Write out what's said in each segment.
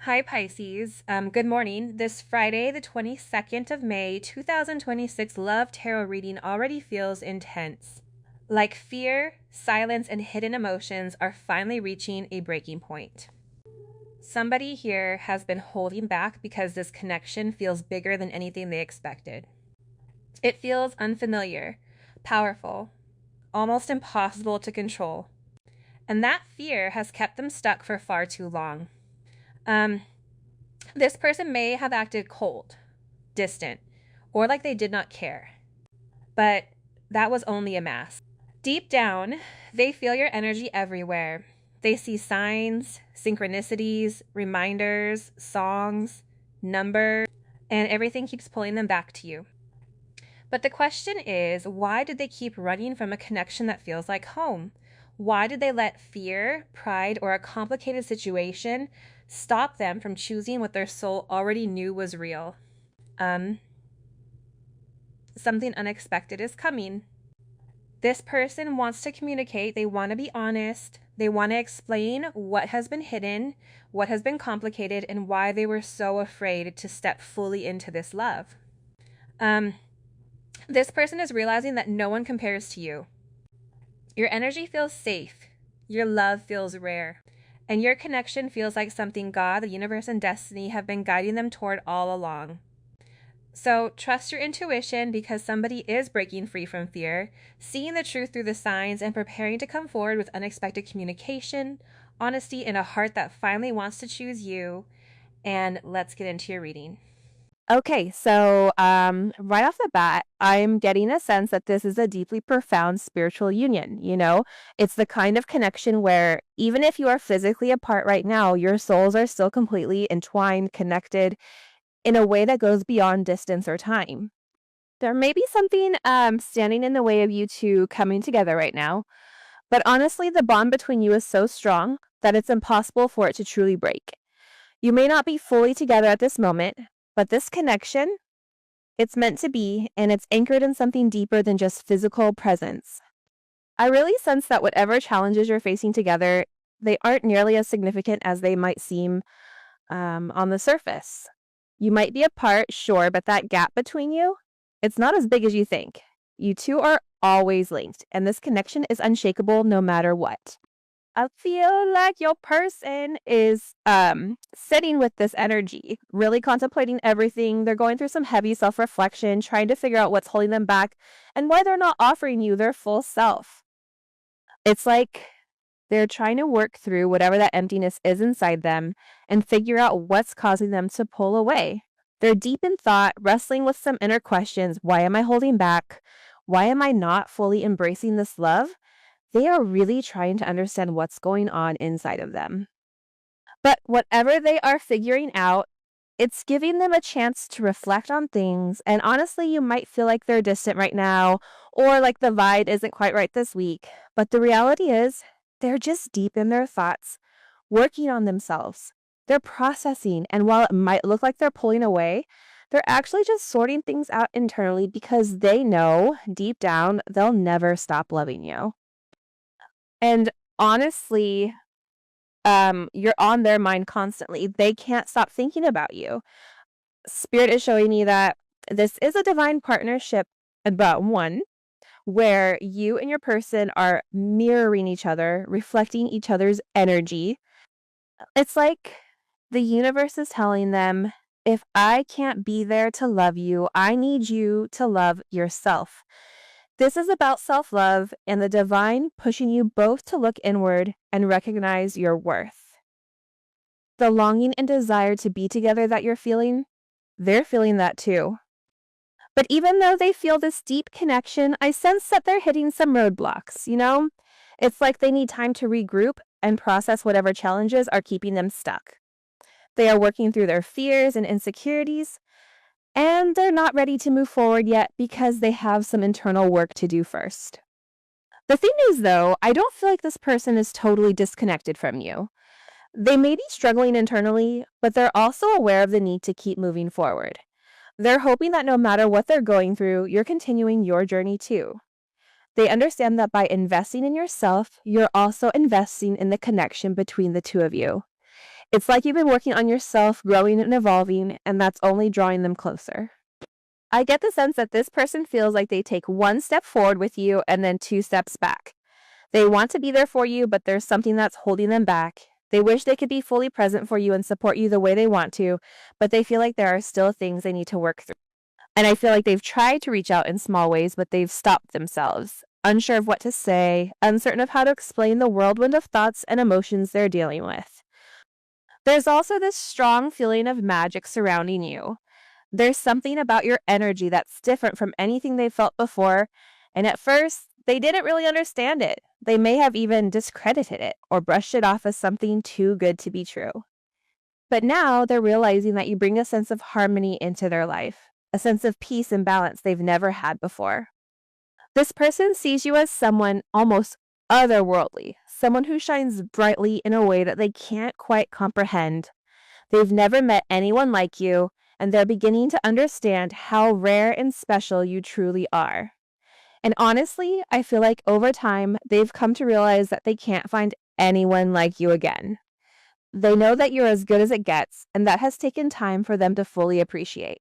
Hi, Pisces. Good morning. This Friday, the 22nd of May, 2026 Love Tarot reading already feels intense. Like fear, silence, and hidden emotions are finally reaching a breaking point. Somebody here has been holding back because this connection feels bigger than anything they expected. It feels unfamiliar, powerful, almost impossible to control. And that fear has kept them stuck for far too long. This person may have acted cold, distant, or like they did not care. But that was only a mask. Deep down, they feel your energy everywhere. They see signs, synchronicities, reminders, songs, numbers, and everything keeps pulling them back to you. But the question is, why did they keep running from a connection that feels like home? Why did they let fear, pride, or a complicated situation stop them from choosing what their soul already knew was real? Something unexpected is coming. This person wants to communicate. They want to be honest. They want to explain what has been hidden, what has been complicated, and why they were so afraid to step fully into this love. This person is realizing that no one compares to you. Your energy feels safe. Your love feels rare. And your connection feels like something God, the universe, and destiny have been guiding them toward all along. So trust your intuition because somebody is breaking free from fear, seeing the truth through the signs, and preparing to come forward with unexpected communication, honesty, and a heart that finally wants to choose you. And let's get into your reading. Okay, so right off the bat, I'm getting a sense that this is a deeply profound spiritual union. It's the kind of connection where even if you are physically apart right now, your souls are still completely entwined, connected in a way that goes beyond distance or time. There may be something standing in the way of you two coming together right now, but honestly, the bond between you is so strong that it's impossible for it to truly break. You may not be fully together at this moment, but this connection, it's meant to be, and it's anchored in something deeper than just physical presence. I really sense that whatever challenges you're facing together, they aren't nearly as significant as they might seem on the surface. You might be apart, sure, but that gap between you, it's not as big as you think. You two are always linked, and this connection is unshakable no matter what. I feel like your person is sitting with this energy, really contemplating everything. They're going through some heavy self-reflection, trying to figure out what's holding them back and why they're not offering you their full self. It's like they're trying to work through whatever that emptiness is inside them and figure out what's causing them to pull away. They're deep in thought, wrestling with some inner questions. Why am I holding back? Why am I not fully embracing this love? They are really trying to understand what's going on inside of them. But whatever they are figuring out, it's giving them a chance to reflect on things. And honestly, you might feel like they're distant right now or like the vibe isn't quite right this week. But the reality is, they're just deep in their thoughts, working on themselves. They're processing. And while it might look like they're pulling away, they're actually just sorting things out internally because they know deep down they'll never stop loving you. And honestly, you're on their mind constantly. They can't stop thinking about you. Spirit is showing me that this is a divine partnership about one where you and your person are mirroring each other, reflecting each other's energy. It's like the universe is telling them, if I can't be there to love you, I need you to love yourself. This is about self love and the divine pushing you both to look inward and recognize your worth. The longing and desire to be together that you're feeling, they're feeling that too. But even though they feel this deep connection, I sense that they're hitting some roadblocks. It's like they need time to regroup and process whatever challenges are keeping them stuck. They are working through their fears and insecurities, and they're not ready to move forward yet because they have some internal work to do first. The thing is, though, I don't feel like this person is totally disconnected from you. They may be struggling internally, but they're also aware of the need to keep moving forward. They're hoping that no matter what they're going through, you're continuing your journey too. They understand that by investing in yourself, you're also investing in the connection between the two of you. It's like you've been working on yourself, growing and evolving, and that's only drawing them closer. I get the sense that this person feels like they take one step forward with you and then two steps back. They want to be there for you, but there's something that's holding them back. They wish they could be fully present for you and support you the way they want to, but they feel like there are still things they need to work through. And I feel like they've tried to reach out in small ways, but they've stopped themselves, unsure of what to say, uncertain of how to explain the whirlwind of thoughts and emotions they're dealing with. There's also this strong feeling of magic surrounding you. There's something about your energy that's different from anything they've felt before, and at first, they didn't really understand it. They may have even discredited it or brushed it off as something too good to be true. But now they're realizing that you bring a sense of harmony into their life, a sense of peace and balance they've never had before. This person sees you as someone almost otherworldly, someone who shines brightly in a way that they can't quite comprehend. They've never met anyone like you, and they're beginning to understand how rare and special you truly are. And honestly, I feel like over time, they've come to realize that they can't find anyone like you again. They know that you're as good as it gets, and that has taken time for them to fully appreciate.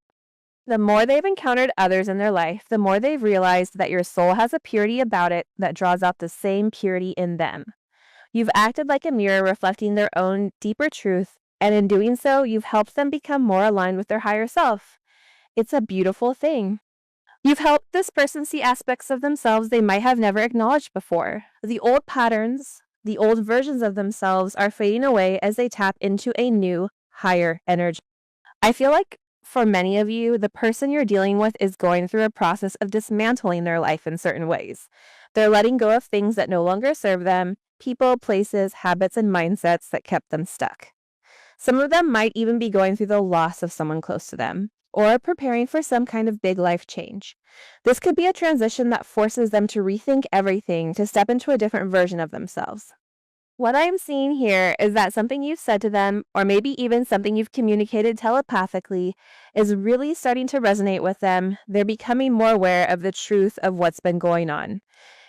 The more they've encountered others in their life, the more they've realized that your soul has a purity about it that draws out the same purity in them. You've acted like a mirror reflecting their own deeper truth, and in doing so, you've helped them become more aligned with their higher self. It's a beautiful thing. You've helped this person see aspects of themselves they might have never acknowledged before. The old patterns, the old versions of themselves are fading away as they tap into a new, higher energy. I feel like for many of you, the person you're dealing with is going through a process of dismantling their life in certain ways. They're letting go of things that no longer serve them, people, places, habits, and mindsets that kept them stuck. Some of them might even be going through the loss of someone close to them, or preparing for some kind of big life change. This could be a transition that forces them to rethink everything, to step into a different version of themselves. What I'm seeing here is that something you've said to them, or maybe even something you've communicated telepathically, is really starting to resonate with them. They're becoming more aware of the truth of what's been going on.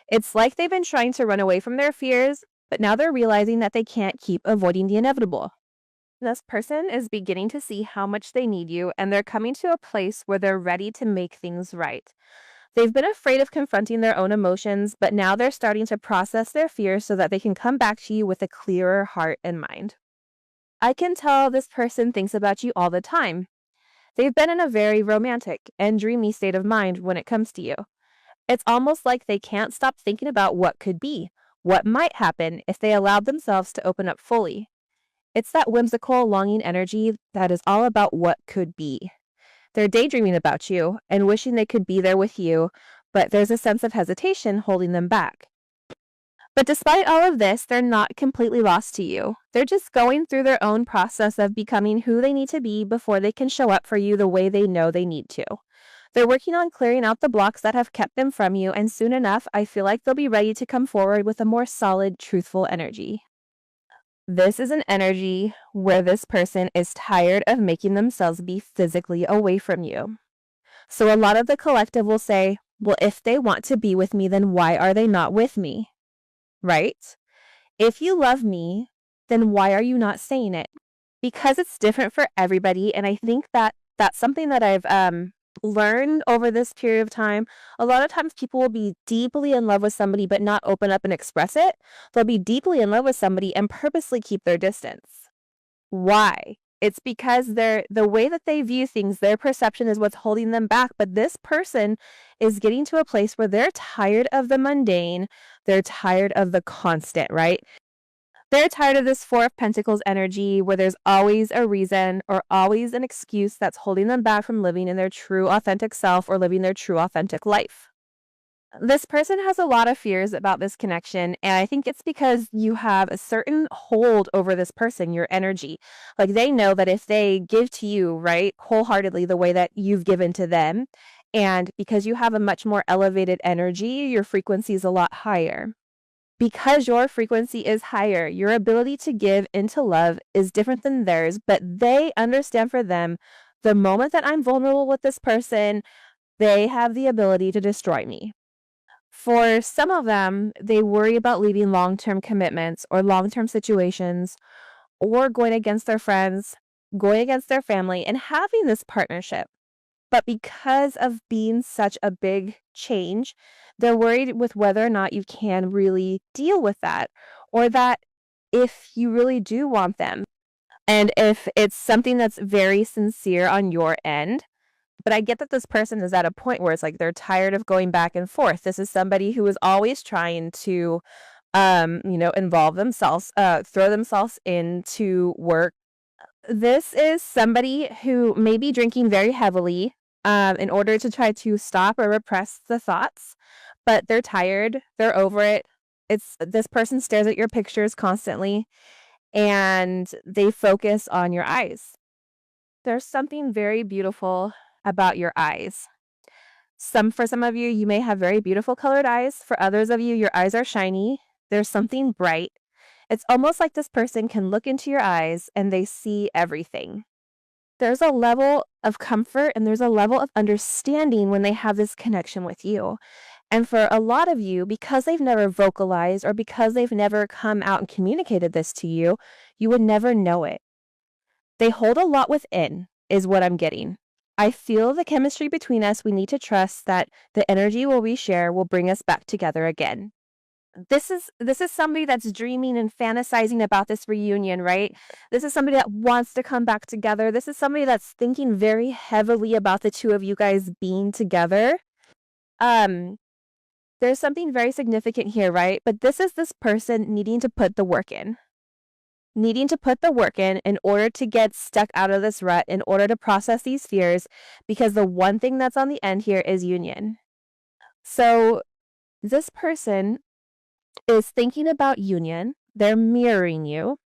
It's like they've been trying to run away from their fears, but now they're realizing that they can't keep avoiding the inevitable. This person is beginning to see how much they need you, and they're coming to a place where they're ready to make things right. They've been afraid of confronting their own emotions, but now they're starting to process their fears so that they can come back to you with a clearer heart and mind. I can tell this person thinks about you all the time. They've been in a very romantic and dreamy state of mind when it comes to you. It's almost like they can't stop thinking about what could be, what might happen if they allowed themselves to open up fully. It's that whimsical, longing energy that is all about what could be. They're daydreaming about you and wishing they could be there with you, but there's a sense of hesitation holding them back. But despite all of this, they're not completely lost to you. They're just going through their own process of becoming who they need to be before they can show up for you the way they know they need to. They're working on clearing out the blocks that have kept them from you, and soon enough, I feel like they'll be ready to come forward with a more solid, truthful energy. This is an energy where this person is tired of making themselves be physically away from you. So a lot of the collective will say, well, if they want to be with me, then why are they not with me? Right? If you love me, then why are you not saying it? Because it's different for everybody. And I think that that's something that I've learned over this period of time. A lot of times people will be deeply in love with somebody but not open up and express it. They'll be deeply in love with somebody and purposely keep their distance. Why? It's because the way that they view things, their perception is what's holding them back. But this person is getting to a place where they're tired of the mundane. They're tired of the constant, right? They're tired of this Four of Pentacles energy where there's always a reason or always an excuse that's holding them back from living in their true authentic self or living their true authentic life. This person has a lot of fears about this connection, and I think it's because you have a certain hold over this person, your energy. Like they know that if they give to you, right, wholeheartedly the way that you've given to them, and because you have a much more elevated energy, your frequency is a lot higher. Because your frequency is higher, your ability to give into love is different than theirs, but they understand for them, the moment that I'm vulnerable with this person, they have the ability to destroy me. For some of them, they worry about leaving long-term commitments or long-term situations, or going against their friends, going against their family, and having this partnership. But because of being such a big change, they're worried with whether or not you can really deal with that, or that if you really do want them, and if it's something that's very sincere on your end. But I get that this person is at a point where it's like they're tired of going back and forth. This is somebody who is always trying to, involve themselves, throw themselves into work. This is somebody who may be drinking very heavily, in order to try to stop or repress the thoughts, but they're tired, they're over it. It's this person stares at your pictures constantly, and they focus on your eyes. There's something very beautiful about your eyes. For some of you, you may have very beautiful colored eyes. For others of you, your eyes are shiny. There's something bright. It's almost like this person can look into your eyes and they see everything. There's a level of comfort and there's a level of understanding when they have this connection with you. And for a lot of you, because they've never vocalized or because they've never come out and communicated this to you, you would never know it. They hold a lot within, is what I'm getting. I feel the chemistry between us. We need to trust that the energy we share will bring us back together again. This is somebody that's dreaming and fantasizing about this reunion, right? This is somebody that wants to come back together. This is somebody that's thinking very heavily about the two of you guys being together. There's something very significant here, right? But this is this person needing to put the work in. Needing to put the work in order to get stuck out of this rut, in order to process these fears, because the one thing that's on the end here is union. So this person is thinking about union. They're mirroring you.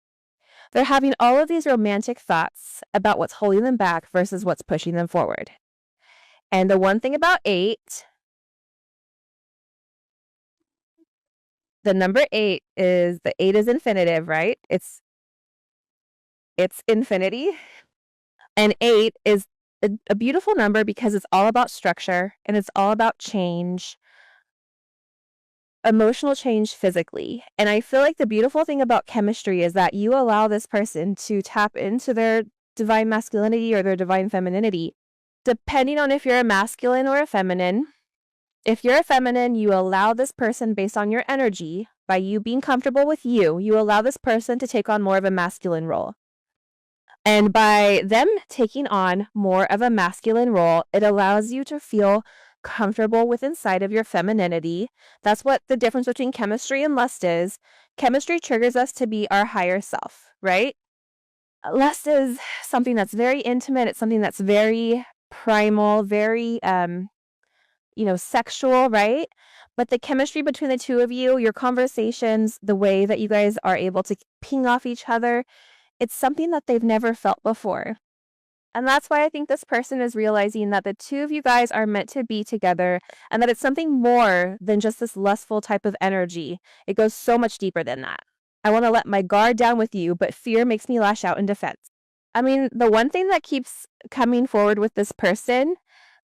They're having all of these romantic thoughts about what's holding them back versus what's pushing them forward. And the one thing about 8, the number 8 is, the 8 is infinitive, right? It's infinity. And 8 is a beautiful number because it's all about structure and it's all about change, emotional change physically. And I feel like the beautiful thing about chemistry is that you allow this person to tap into their divine masculinity or their divine femininity, depending on if you're a masculine or a feminine. If you're a feminine, you allow this person, based on your energy, by you being comfortable with you allow this person to take on more of a masculine role. And by them taking on more of a masculine role, it allows you to feel comfortable with inside of your femininity. That's what the difference between chemistry and lust is. Chemistry triggers us to be our higher self, right? Lust is something that's very intimate. It's something that's very primal, very, sexual, right? But the chemistry between the two of you, your conversations, the way that you guys are able to ping off each other, it's something that they've never felt before. And that's why I think this person is realizing that the two of you guys are meant to be together and that it's something more than just this lustful type of energy. It goes so much deeper than that. I want to let my guard down with you, but fear makes me lash out in defense. I mean, the one thing that keeps coming forward with this person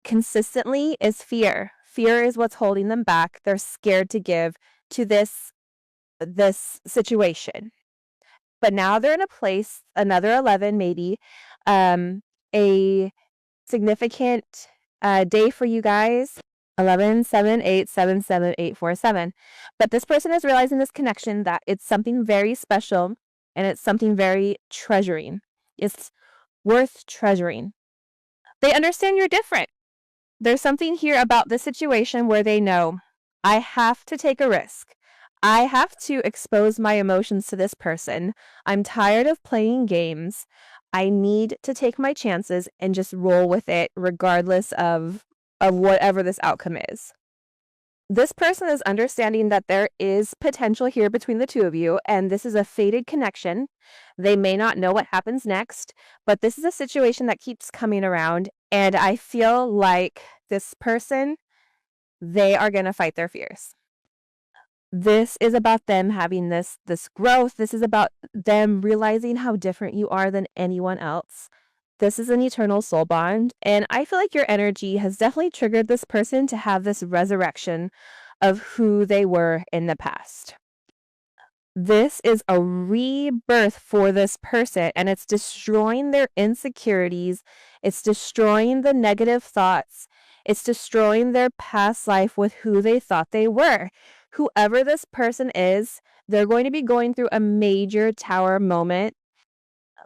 consistently is fear. Fear is what's holding them back. They're scared to give to this situation. But now they're in a place, another 11 maybe, a significant day for you guys. 11, 7, 8, 7, 7, 8, 4, 7. But this person is realizing this connection, that it's something very special and it's something very treasuring. It's worth treasuring. They understand you're different. There's something here about this situation where they know, I have to take a risk. I have to expose my emotions to this person. I'm tired of playing games. I need to take my chances and just roll with it regardless of whatever this outcome is. This person is understanding that there is potential here between the two of you, and this is a fated connection. They may not know what happens next, but this is a situation that keeps coming around, and I feel like this person, they are going to fight their fears. This is about them having this growth. This is about them realizing how different you are than anyone else. This is an eternal soul bond, and I feel like your energy has definitely triggered this person to have this resurrection of who they were in the past. This is a rebirth for this person, and it's destroying their insecurities. It's destroying the negative thoughts. It's destroying their past life with who they thought they were. Whoever this person is, they're going to be going through a major tower moment.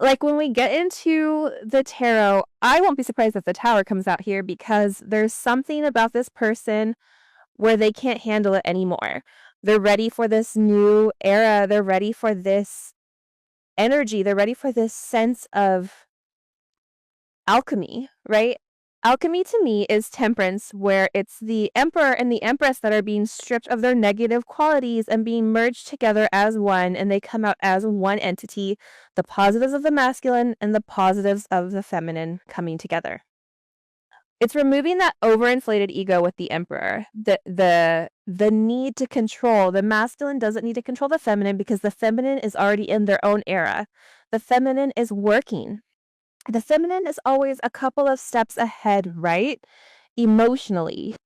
Like when we get into the tarot, I won't be surprised if the tower comes out here because there's something about this person where they can't handle it anymore. They're ready for this new era. They're ready for this energy. They're ready for this sense of alchemy, right? Alchemy to me is temperance, where it's the emperor and the empress that are being stripped of their negative qualities and being merged together as one, and they come out as one entity, the positives of the masculine and the positives of the feminine coming together. It's removing that overinflated ego with the emperor. The need to control. The masculine doesn't need to control the feminine because the feminine is already in their own era. The feminine is working. The feminine is always a couple of steps ahead, right? Emotionally.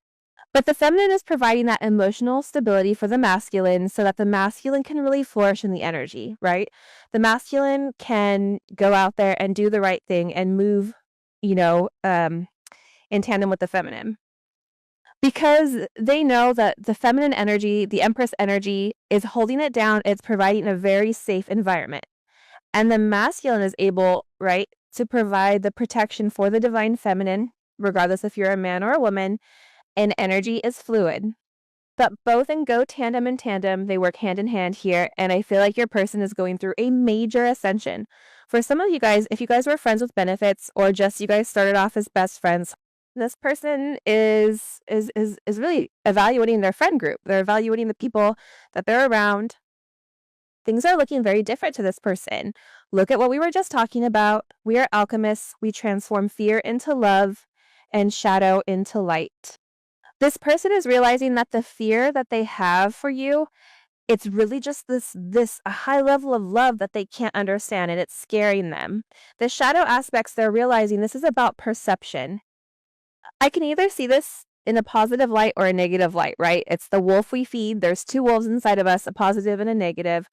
But the feminine is providing that emotional stability for the masculine so that the masculine can really flourish in the energy, right? The masculine can go out there and do the right thing and move, in tandem with the feminine. Because they know that the feminine energy, the Empress energy, is holding it down. It's providing a very safe environment. And the masculine is able, right, to provide the protection for the divine feminine, regardless if you're a man or a woman, and energy is fluid. But both go tandem in tandem. They work hand in hand here. And I feel like your person is going through a major ascension. For some of you guys, if you guys were friends with benefits or just you guys started off as best friends, this person is really evaluating their friend group. They're evaluating the people that they're around. Things are looking very different to this person. Look at what we were just talking about. We are alchemists. We transform fear into love and shadow into light. This person is realizing that the fear that they have for you, it's really just this a high level of love that they can't understand, and it's scaring them. The shadow aspects, they're realizing this is about perception. I can either see this in a positive light or a negative light, right? It's the wolf we feed. There's two wolves inside of us, a positive and a negative.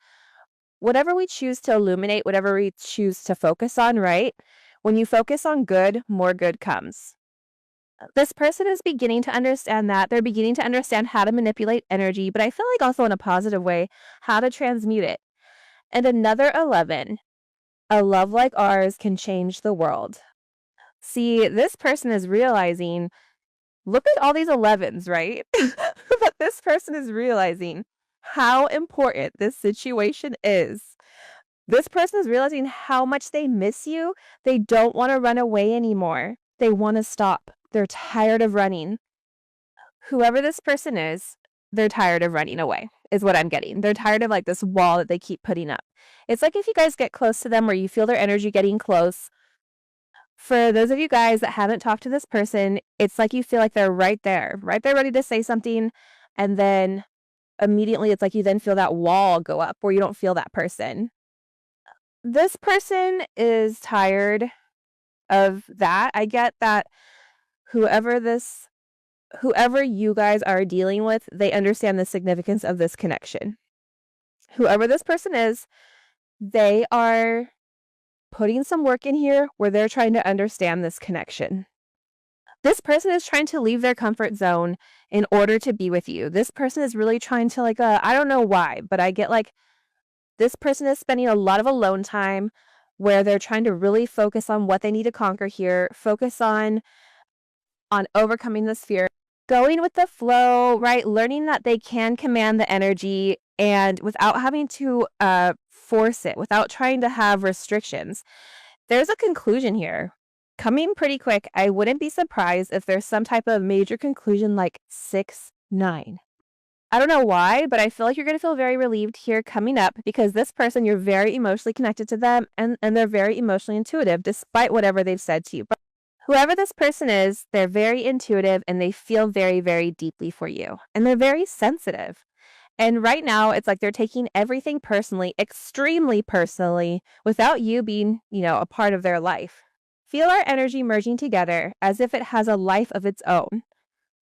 Whatever we choose to illuminate, whatever we choose to focus on, right? When you focus on good, more good comes. This person is beginning to understand that. They're beginning to understand how to manipulate energy, but I feel like also in a positive way, how to transmute it. And another 11, a love like ours can change the world. See, this person is realizing, look at all these 11s, right? But this person is realizing how important this situation is. This person is realizing how much they miss you. They don't want to run away anymore. They want to stop. They're tired of running. Whoever this person is, they're tired of running away, is what I'm getting. They're tired of like this wall that they keep putting up. It's like if you guys get close to them where you feel their energy getting close. For those of you guys that haven't talked to this person, it's like you feel like they're right there ready to say something. And then immediately it's like you then feel that wall go up where you don't feel that person. This person is tired of that. I get that whoever you guys are dealing with, they understand the significance of this connection. Whoever this person is, they are putting some work in here where they're trying to understand this connection. This person is trying to leave their comfort zone in order to be with you. This person is really trying to I don't know why, but I get like this person is spending a lot of alone time where they're trying to really focus on what they need to conquer here, focus on overcoming this fear, going with the flow, right? Learning that they can command the energy and without having to force it, without trying to have restrictions. There's a conclusion here coming pretty quick. I wouldn't be surprised if there's some type of major conclusion like 6-9. I don't know why, but I feel like you're going to feel very relieved here coming up because this person, you're very emotionally connected to them and they're very emotionally intuitive despite whatever they've said to you. But whoever this person is, they're very intuitive and they feel very, very deeply for you. And they're very sensitive. And right now, it's like they're taking everything personally, extremely personally, without you being, a part of their life. Feel our energy merging together as if it has a life of its own.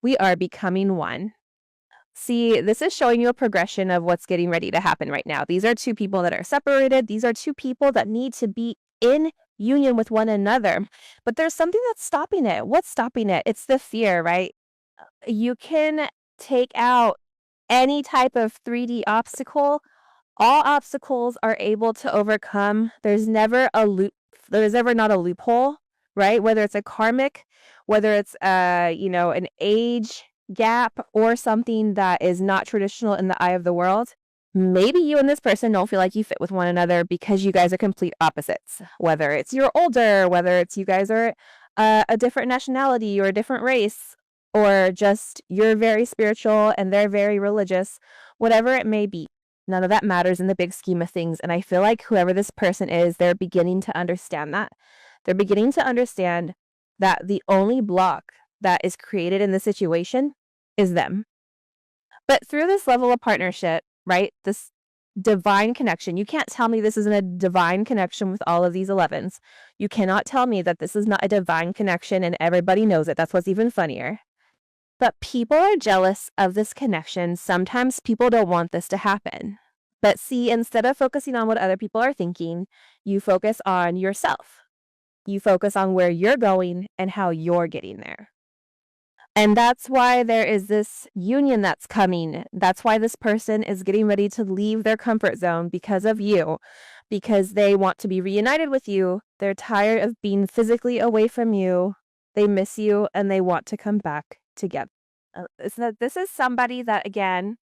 We are becoming one. See, this is showing you a progression of what's getting ready to happen right now. These are two people that are separated. These are two people that need to be in union with one another. But there's something that's stopping it. What's stopping it? It's the fear, right? You can take out any type of 3D obstacle. All obstacles are able to overcome. There's never a loop. There's ever not a loophole, right? Whether it's a karmic, whether it's an age gap or something that is not traditional in the eye of the world. Maybe you and this person don't feel like you fit with one another because you guys are complete opposites. Whether it's you're older, whether it's you guys are a different nationality or a different race, or just you're very spiritual and they're very religious, whatever it may be. None of that matters in the big scheme of things. And I feel like whoever this person is, they're beginning to understand that. They're beginning to understand that the only block that is created in the situation is them. But through this level of partnership, right, this divine connection, you can't tell me this isn't a divine connection with all of these 11s. You cannot tell me that this is not a divine connection and everybody knows it. That's what's even funnier. But people are jealous of this connection. Sometimes people don't want this to happen. But see, instead of focusing on what other people are thinking, you focus on yourself. You focus on where you're going and how you're getting there. And that's why there is this union that's coming. That's why this person is getting ready to leave their comfort zone because of you, because they want to be reunited with you. They're tired of being physically away from you. They miss you and they want to come back together. This is somebody that, again,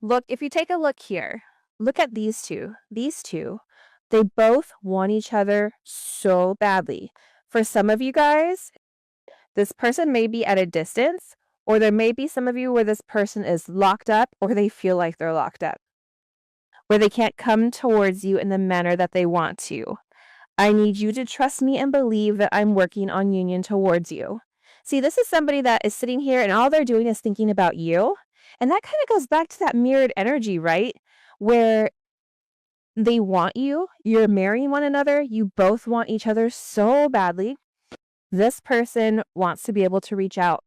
look, if you take a look here, look at these two. These two, they both want each other so badly. For some of you guys, this person may be at a distance, or there may be some of you where this person is locked up or they feel like they're locked up, where they can't come towards you in the manner that they want to. I need you to trust me and believe that I'm working on union towards you. See, this is somebody that is sitting here and all they're doing is thinking about you. And that kind of goes back to that mirrored energy, right? Where they want you, you're marrying one another, you both want each other so badly. This person wants to be able to reach out.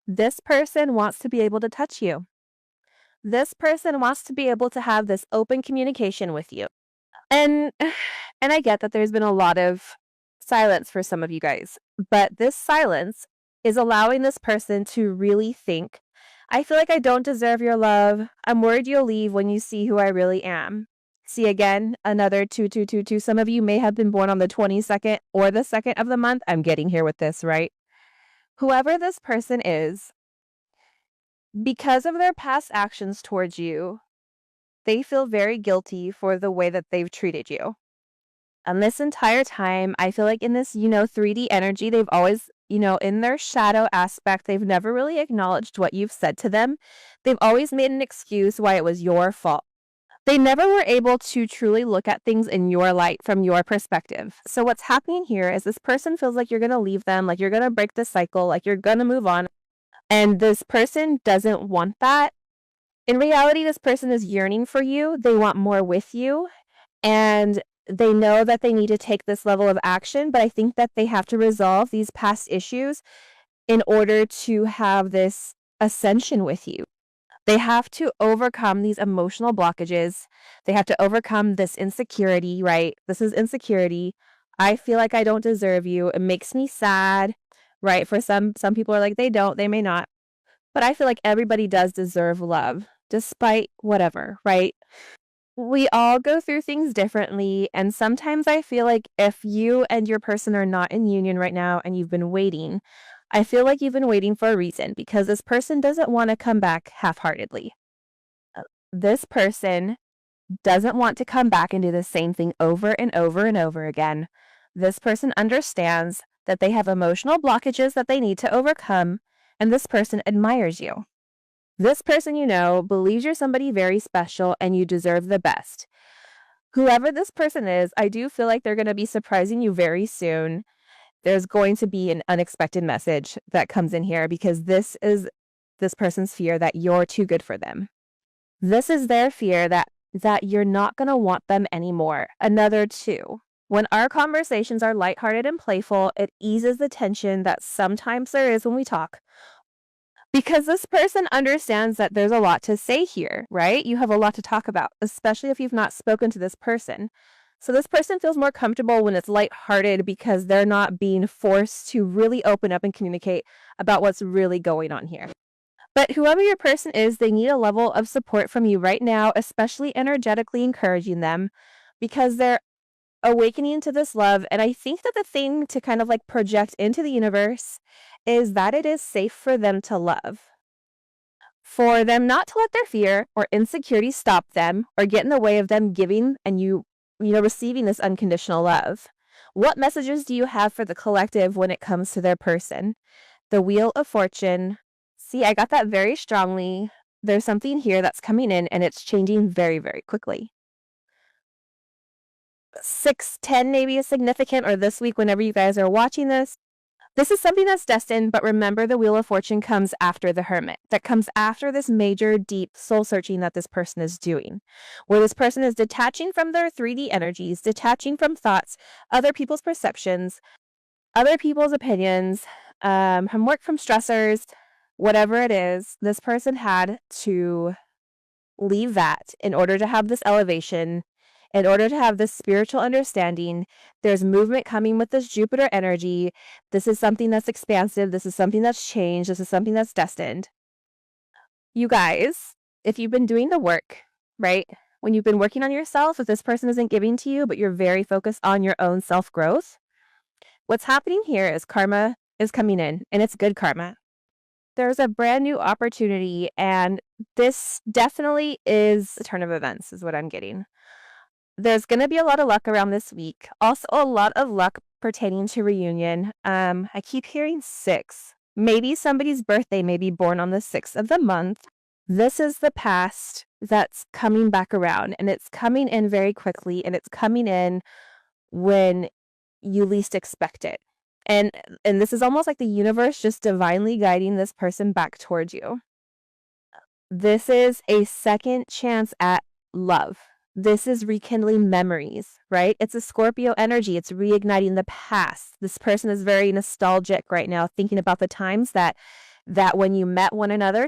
This person wants to be able to touch you. This person wants to be able to have this open communication with you. And I get that there's been a lot of silence for some of you guys, but this silence is allowing this person to really think, I feel like I don't deserve your love. I'm worried you'll leave when you see who I really am. See, again, another 2222. Some of you may have been born on the 22nd or the 2nd of the month. I'm getting here with this, right? Whoever this person is, because of their past actions towards you, they feel very guilty for the way that they've treated you. And this entire time, I feel like in this, 3D energy, they've always, in their shadow aspect, they've never really acknowledged what you've said to them. They've always made an excuse why it was your fault. They never were able to truly look at things in your light from your perspective. So what's happening here is this person feels like you're going to leave them, like you're going to break the cycle, like you're going to move on. And this person doesn't want that. In reality, this person is yearning for you. They want more with you. And they know that they need to take this level of action. But I think that they have to resolve these past issues in order to have this ascension with you. They have to overcome these emotional blockages. They have to overcome this insecurity, right? This is insecurity. I feel like I don't deserve you. It makes me sad, right? For some people are like, they don't, they may not. But I feel like everybody does deserve love, despite whatever, right? We all go through things differently. And sometimes I feel like if you and your person are not in union right now and you've been waiting, I feel like you've been waiting for a reason because this person doesn't want to come back half-heartedly. This person doesn't want to come back and do the same thing over and over and over again. This person understands that they have emotional blockages that they need to overcome, and this person admires you. This person, believes you're somebody very special and you deserve the best. Whoever this person is, I do feel like they're going to be surprising you very soon. There's going to be an unexpected message that comes in here because this is this person's fear that you're too good for them. This is their fear that you're not going to want them anymore. Another 2. When our conversations are lighthearted and playful, it eases the tension that sometimes there is when we talk. Because this person understands that there's a lot to say here, right? You have a lot to talk about, especially if you've not spoken to this person. So this person feels more comfortable when it's lighthearted because they're not being forced to really open up and communicate about what's really going on here. But whoever your person is, they need a level of support from you right now, especially energetically encouraging them because they're awakening to this love. And I think that the thing to kind of like project into the universe is that it is safe for them to love. For them not to let their fear or insecurity stop them or get in the way of them giving and receiving this unconditional love. What messages do you have for the collective when it comes to their person? The Wheel of Fortune. See, I got that very strongly. There's something here that's coming in and it's changing very, very quickly. 6-10 maybe is significant, or this week whenever you guys are watching this. This is something that's destined, but remember the Wheel of Fortune comes after the Hermit. That comes after this major, deep soul searching that this person is doing, where this person is detaching from their 3D energies, detaching from thoughts, other people's perceptions, other people's opinions, from work, from stressors, whatever it is. This person had to leave that in order to have this elevation, in order to have this spiritual understanding. There's movement coming with this Jupiter energy. This is something that's expansive. This is something that's changed. This is something that's destined. You guys, if you've been doing the work, right? When you've been working on yourself, if this person isn't giving to you, but you're very focused on your own self-growth, what's happening here is karma is coming in, and it's good karma. There's a brand new opportunity, and this definitely is a turn of events, is what I'm getting. There's going to be a lot of luck around this week. Also, a lot of luck pertaining to reunion. I keep hearing 6. Maybe somebody's birthday may be born on the 6th of the month. This is the past that's coming back around, and it's coming in very quickly, and it's coming in when you least expect it. And this is almost like the universe just divinely guiding this person back towards you. This is a second chance at love. This is rekindling memories, right? It's a Scorpio energy. It's reigniting the past. This person is very nostalgic right now, thinking about the times that when you met one another.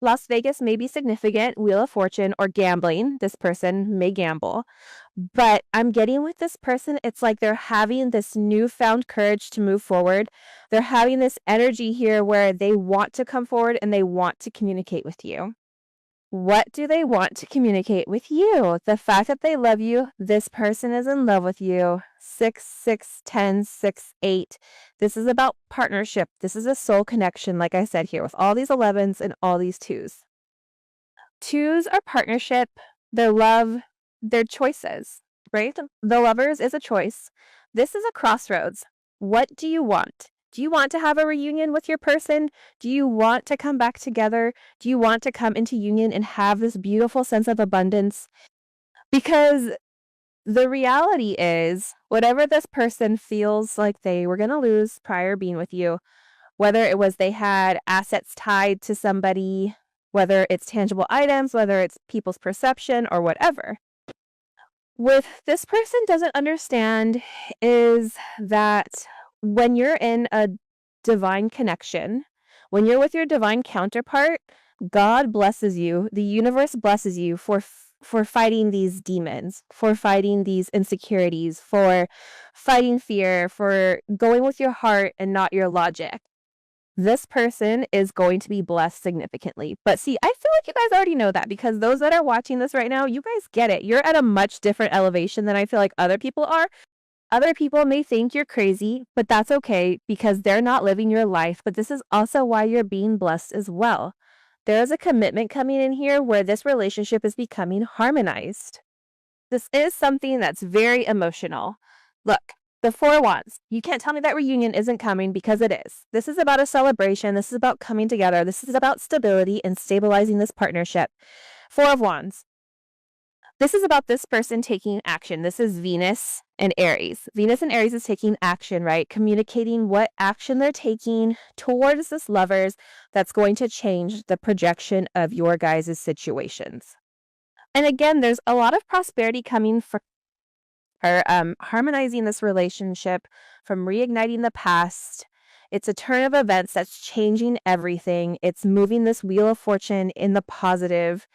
Las Vegas may be significant, Wheel of Fortune, or gambling. This person may gamble. But I'm getting with this person, it's like they're having this newfound courage to move forward. They're having this energy here where they want to come forward and they want to communicate with you. What do they want to communicate with you? The fact that they love you, this person is in love with you. 6, 6, 10, 6, 8. This is about partnership. This is a soul connection, like I said here, with all these 11s and all these 2s. 2s are partnership, their love, their choices, right? The Lovers is a choice. This is a crossroads. What do you want? Do you want to have a reunion with your person? Do you want to come back together? Do you want to come into union and have this beautiful sense of abundance? Because the reality is, whatever this person feels like they were going to lose prior being with you, whether it was they had assets tied to somebody, whether it's tangible items, whether it's people's perception or whatever, what this person doesn't understand is that when you're in a divine connection, when you're with your divine counterpart, God blesses you, the universe blesses you for fighting these demons, for fighting these insecurities, for fighting fear, for going with your heart and not your logic. This person is going to be blessed significantly. But see, I feel like you guys already know that, because those that are watching this right now, you guys get it. You're at a much different elevation than I feel like other people are. Other people may think you're crazy, but that's okay because they're not living your life. But this is also why you're being blessed as well. There is a commitment coming in here where this relationship is becoming harmonized. This is something that's very emotional. Look, the 4 Wands. You can't tell me that reunion isn't coming, because it is. This is about a celebration. This is about coming together. This is about stability and stabilizing this partnership. 4 of Wands. This is about this person taking action. This is Venus and Aries. Venus and Aries is taking action, right? Communicating what action they're taking towards this lovers that's going to change the projection of your guys' situations. And again, there's a lot of prosperity coming for harmonizing this relationship, from reigniting the past. It's a turn of events that's changing everything. It's moving this wheel of fortune in the positive.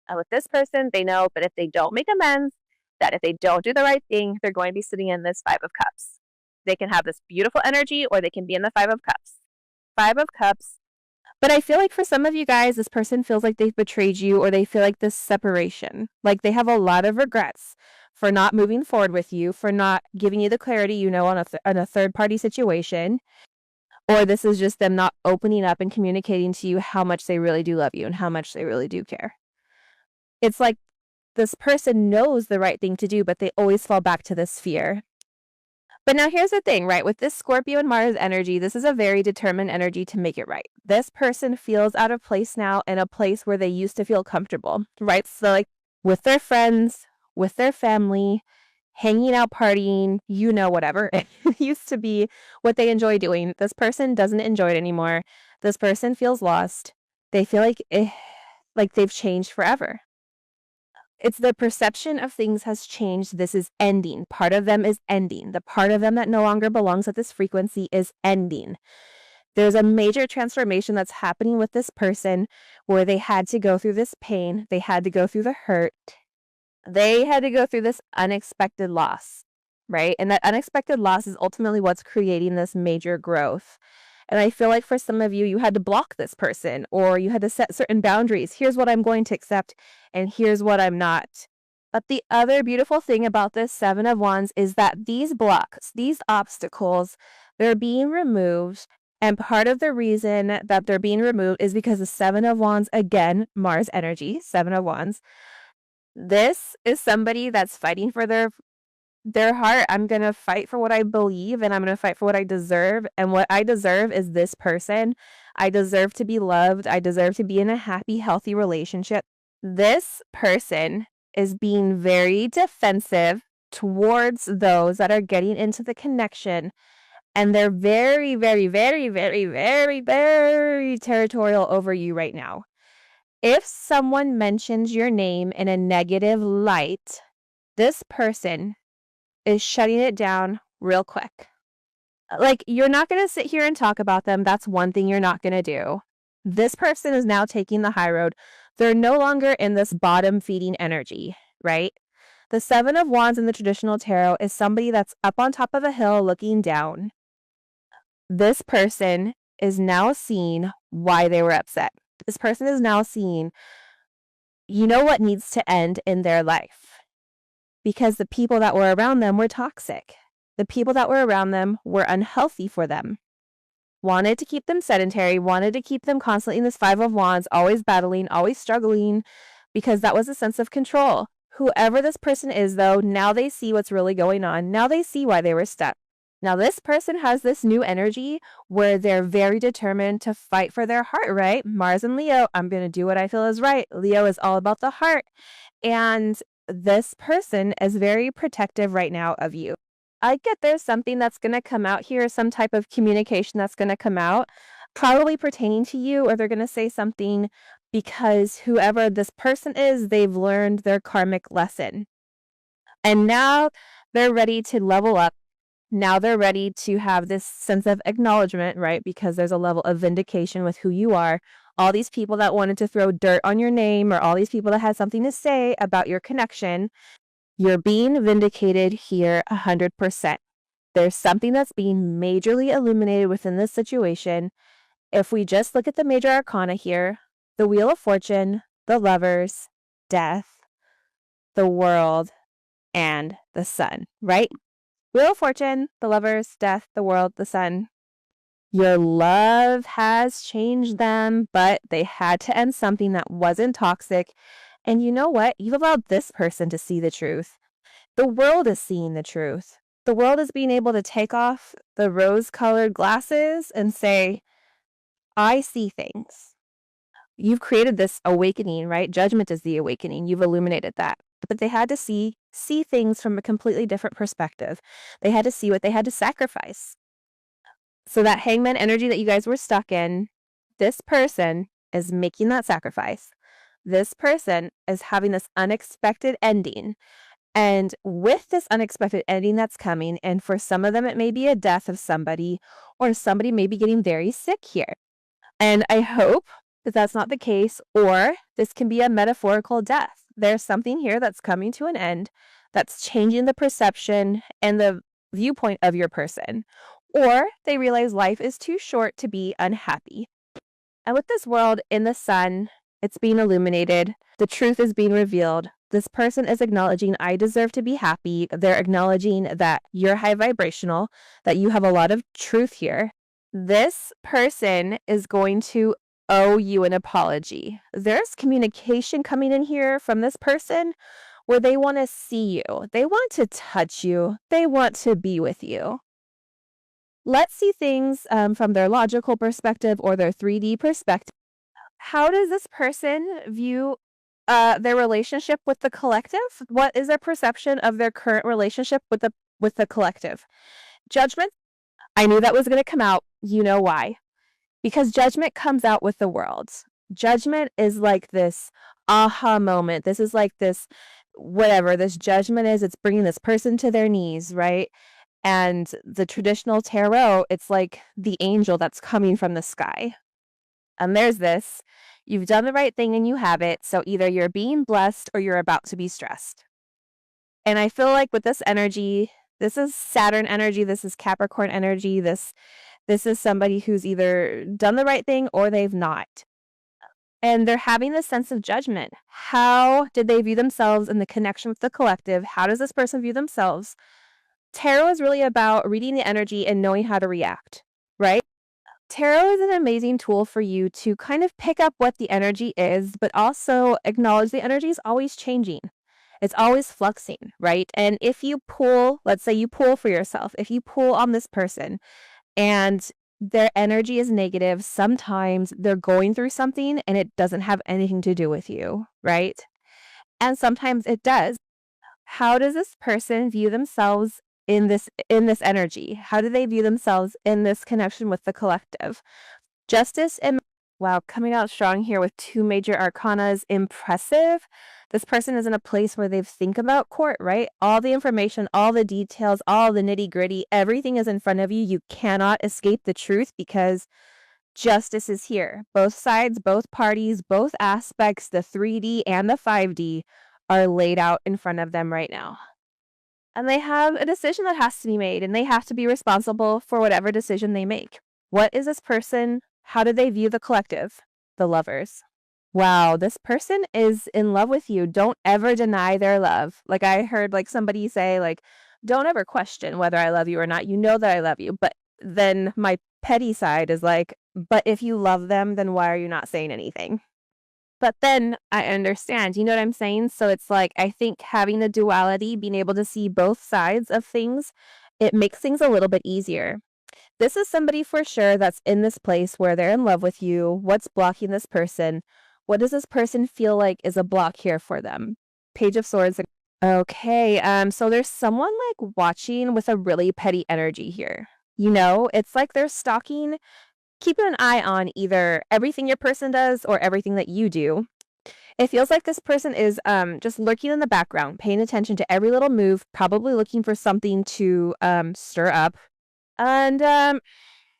And with this person, they know, but if they don't make amends, that if they don't do the right thing, they're going to be sitting in this Five of Cups. They can have this beautiful energy, or they can be in the Five of Cups. Five of Cups. But I feel like for some of you guys, this person feels like they've betrayed you, or they feel like this separation. Like they have a lot of regrets for not moving forward with you, for not giving you the clarity, you know, on a third-party situation. Or this is just them not opening up and communicating to you how much they really do love you and how much they really do care. It's like this person knows the right thing to do, but they always fall back to this fear. But now here's the thing, right? With this Scorpio and Mars energy, this is a very determined energy to make it right. This person feels out of place now in a place where they used to feel comfortable, right? So like with their friends, with their family, hanging out, partying, you know, whatever. It used to be what they enjoy doing. This person doesn't enjoy it anymore. This person feels lost. They feel like they've changed forever. It's the perception of things has changed. This is ending. Part of them is ending. The part of them that no longer belongs at this frequency is ending. There's a major transformation that's happening with this person where they had to go through this pain. They had to go through the hurt. They had to go through this unexpected loss, right? And that unexpected loss is ultimately what's creating this major growth. And I feel like for some of you, you had to block this person, or you had to set certain boundaries. Here's what I'm going to accept, and here's what I'm not. But the other beautiful thing about this Seven of Wands is that these blocks, these obstacles, they're being removed. And part of the reason that they're being removed is because the Seven of Wands, again, Mars energy, Seven of Wands. This is somebody that's fighting for their heart. I'm going to fight for what I believe, and I'm going to fight for what I deserve. And what I deserve is this person. I deserve to be loved. I deserve to be in a happy, healthy relationship. This person is being very defensive towards those that are getting into the connection. And they're very, very, very, very, very, very territorial over you right now. If someone mentions your name in a negative light, this person is shutting it down real quick. Like, you're not going to sit here and talk about them. That's one thing you're not going to do. This person is now taking the high road. They're no longer in this bottom feeding energy, right? The Seven of Wands in the traditional tarot is somebody that's up on top of a hill looking down. This person is now seeing why they were upset. This person is now seeing, you know, what needs to end in their life. Because the people that were around them were toxic. The people that were around them were unhealthy for them. Wanted to keep them sedentary, wanted to keep them constantly in this Five of Wands, always battling, always struggling, because that was a sense of control. Whoever this person is, though, now they see what's really going on. Now they see why they were stuck. Now this person has this new energy where they're very determined to fight for their heart, right? Mars and Leo, I'm going to do what I feel is right. Leo is all about the heart. And this person is very protective right now of you. I get there's something that's going to come out here, some type of communication that's going to come out, probably pertaining to you, or they're going to say something because whoever this person is, they've learned their karmic lesson. And now they're ready to level up. Now they're ready to have this sense of acknowledgement, right? Because there's a level of vindication with who you are. All these people that wanted to throw dirt on your name, or all these people that had something to say about your connection, you're being vindicated here 100%. There's something that's being majorly illuminated within this situation. If we just look at the major arcana here, the Wheel of Fortune, the Lovers, Death, the World, and the Sun, right? Wheel of Fortune, the Lovers, Death, the World, the Sun. Your love has changed them, but they had to end something that wasn't toxic. And you know what? You've allowed this person to see the truth. The world is seeing the truth. The world is being able to take off the rose-colored glasses and say, I see things. You've created this awakening, right? Judgment is the awakening. You've illuminated that. But they had to see things from a completely different perspective. They had to see what they had to sacrifice. So that hangman energy that you guys were stuck in, this person is making that sacrifice. This person is having this unexpected ending. And with this unexpected ending that's coming, and for some of them it may be a death of somebody, or somebody may be getting very sick here. And I hope that that's not the case, or this can be a metaphorical death. There's something here that's coming to an end, that's changing the perception and the viewpoint of your person. Or they realize life is too short to be unhappy. And with this world in the sun, it's being illuminated. The truth is being revealed. This person is acknowledging, I deserve to be happy. They're acknowledging that you're high vibrational, that you have a lot of truth here. This person is going to owe you an apology. There's communication coming in here from this person where they want to see you. They want to touch you. They want to be with you. Let's see things from their logical perspective or their 3D perspective. How does this person view their relationship with the collective? What is their perception of their current relationship with the collective? Judgment. I knew that was going to come out. You know why? Because judgment comes out with the world. Judgment is like this aha moment. This is like this, whatever this judgment is, it's bringing this person to their knees, right? And the traditional tarot, it's like the angel that's coming from the sky. And there's this. You've done the right thing and you have it. So either you're being blessed or you're about to be stressed. And I feel like with this energy, this is Saturn energy, this is Capricorn energy, this is somebody who's either done the right thing or they've not. And they're having this sense of judgment. How did they view themselves in the connection with the collective? How does this person view themselves? Tarot is really about reading the energy and knowing how to react, right? Tarot is an amazing tool for you to kind of pick up what the energy is, but also acknowledge the energy is always changing. It's always fluxing, right? And if you pull, let's say you pull for yourself, if you pull on this person and their energy is negative, sometimes they're going through something and it doesn't have anything to do with you, right? And sometimes it does. How does this person view themselves in this energy? How do they view themselves in this connection with the collective? Justice and wow, coming out strong here with 2 major arcanas, impressive. This person is in a place where they think about court, right? All the information, all the details, all the nitty gritty, everything is in front of you. You cannot escape the truth because justice is here. Both sides, both parties, both aspects, the 3D and the 5D are laid out in front of them right now. And they have a decision that has to be made, and they have to be responsible for whatever decision they make. What is this person? How do they view the collective? The lovers. Wow, this person is in love with you. Don't ever deny their love. Like I heard like somebody say, like, don't ever question whether I love you or not. You know that I love you. But then my petty side is like, but if you love them, then why are you not saying anything? But then I understand, you know what I'm saying? So it's like, I think having the duality, being able to see both sides of things, it makes things a little bit easier. This is somebody for sure that's in this place where they're in love with you. What's blocking this person? What does this person feel like is a block here for them? Page of Swords. Okay, so there's someone like watching with a really petty energy here. You know, it's like they're stalking, keeping an eye on either everything your person does or everything that you do. It feels like this person is just lurking in the background, paying attention to every little move, probably looking for something to stir up. And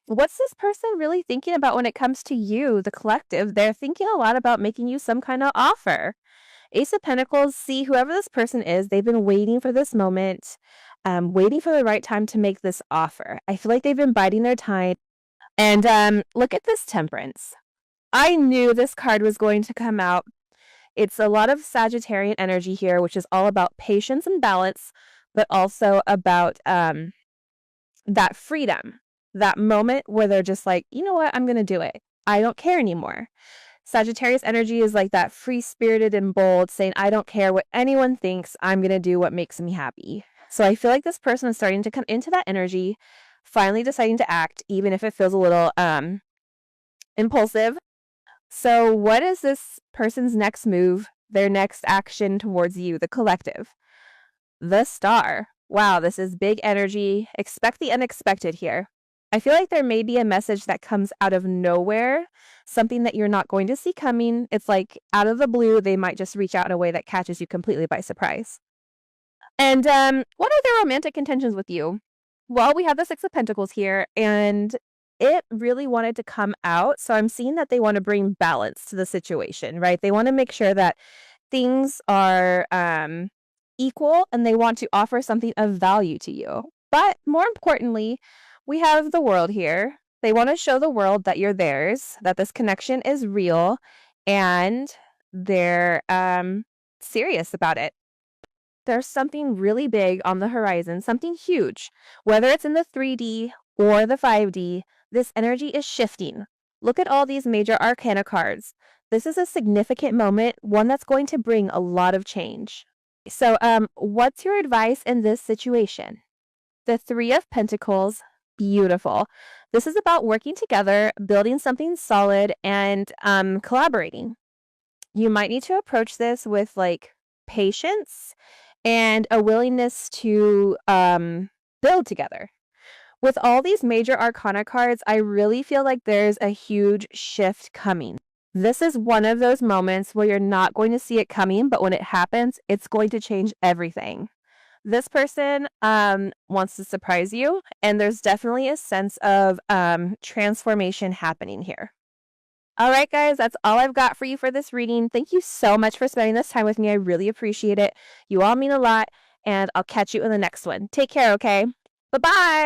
what's this person really thinking about when it comes to you, the collective? They're thinking a lot about making you some kind of offer. Ace of Pentacles, see, whoever this person is, they've been waiting for this moment, waiting for the right time to make this offer. I feel like they've been biding their time. And look at this Temperance. I knew this card was going to come out. It's a lot of Sagittarian energy here, which is all about patience and balance, but also about that freedom, that moment where they're just like, you know what, I'm going to do it. I don't care anymore. Sagittarius energy is like that free-spirited and bold, saying, I don't care what anyone thinks. I'm going to do what makes me happy. So I feel like this person is starting to come into that energy, finally deciding to act, even if it feels a little impulsive. So what is this person's next move, their next action towards you, the collective? The Star. Wow, this is big energy. Expect the unexpected here. I feel like there may be a message that comes out of nowhere, something that you're not going to see coming. It's like out of the blue, they might just reach out in a way that catches you completely by surprise. And what are their romantic intentions with you? Well, we have the Six of Pentacles here, and it really wanted to come out. So I'm seeing that they want to bring balance to the situation, right? They want to make sure that things are equal, and they want to offer something of value to you. But more importantly, we have the world here. They want to show the world that you're theirs, that this connection is real, and they're serious about it. There's something really big on the horizon, something huge. Whether it's in the 3D or the 5D, this energy is shifting. Look at all these major arcana cards. This is a significant moment, one that's going to bring a lot of change. So, what's your advice in this situation? The Three of Pentacles, beautiful. This is about working together, building something solid, and collaborating. You might need to approach this with like patience and a willingness to build together. With all these major arcana cards, I really feel like there's a huge shift coming. This is one of those moments where you're not going to see it coming, but when it happens, it's going to change everything. This person wants to surprise you, and there's definitely a sense of transformation happening here. All right, guys, that's all I've got for you for this reading. Thank you so much for spending this time with me. I really appreciate it. You all mean a lot, and I'll catch you in the next one. Take care, okay? Bye-bye.